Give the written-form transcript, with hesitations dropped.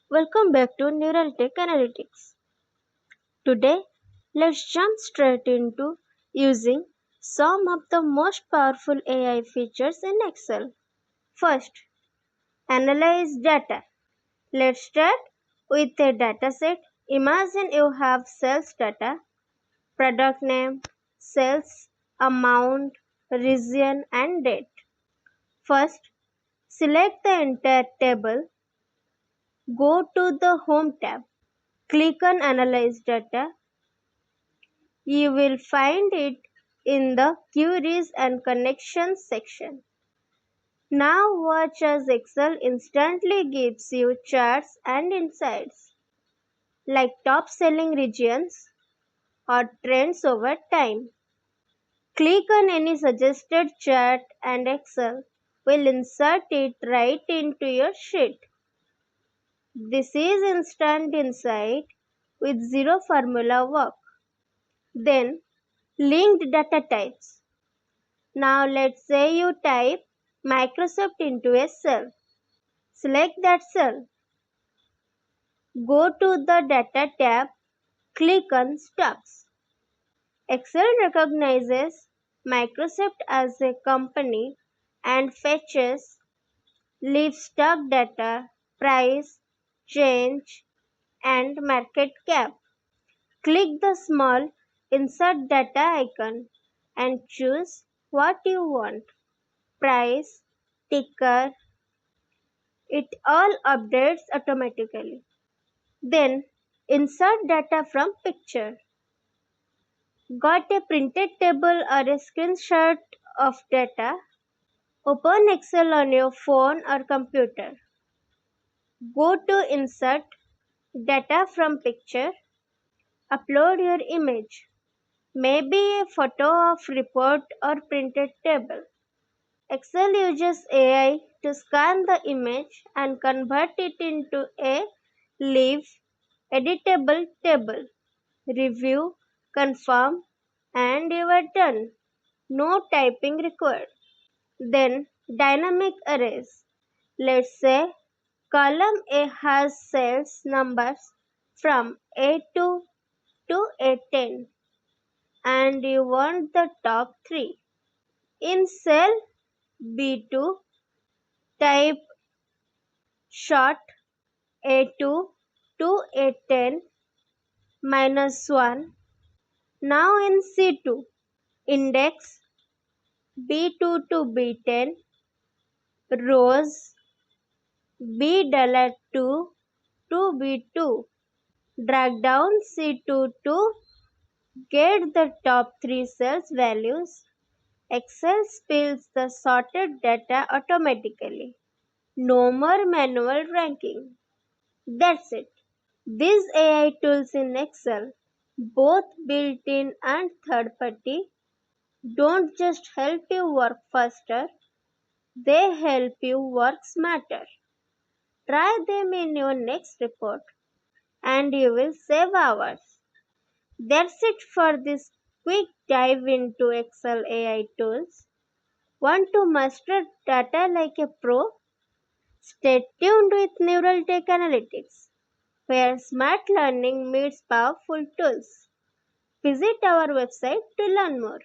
Welcome back to Neuraltechanalytics. Today, let's jump straight into using some of the most powerful AI features in Excel. First, analyze data. Let's start with a dataset. Imagine you have sales data, product name, sales amount, region, and date. First, select the entire table. Go to the Home tab. Click on Analyze Data. You will find it in the Queries and Connections section. Now watch as Excel instantly gives you charts and insights like top selling regions or trends over time. Click on any suggested chart and Excel will insert it right into your sheet. This is instant insight with zero formula work. Then linked data types. Now let's say you type Microsoft into a cell. Select that cell. Go to the Data tab. Click on Stocks. Excel recognizes Microsoft as a company and fetches leave stock data, price, change, and market cap. Click the small Insert Data icon and choose what you want. Price, ticker, it all updates automatically. Then insert data from picture. Got a printed table or a screenshot of data? Open Excel on your phone or computer. Go to Insert Data from Picture. Upload your image. Maybe a photo of report or printed table. Excel uses AI to scan the image and convert it into a live, editable table. Review, confirm, and you are done. No typing required. Then dynamic arrays. Let's say column A has sales numbers from A2 to A10 and you want the top 3. In cell B2, type short A2 to A10 minus 1. Now in C2, index B2 to B10, rows B2 to B2. Drag down C2 to get the top 3 cells values. Excel spills the sorted data automatically. No more manual ranking. That's it. These AI tools in Excel, both built-in and third-party, don't just help you work faster, they help you work smarter. Try them in your next report and you will save hours. That's it for this quick dive into Excel AI tools. Want to master data like a pro? Stay tuned with Neural Tech Analytics, where smart learning meets powerful tools. Visit our website to learn more.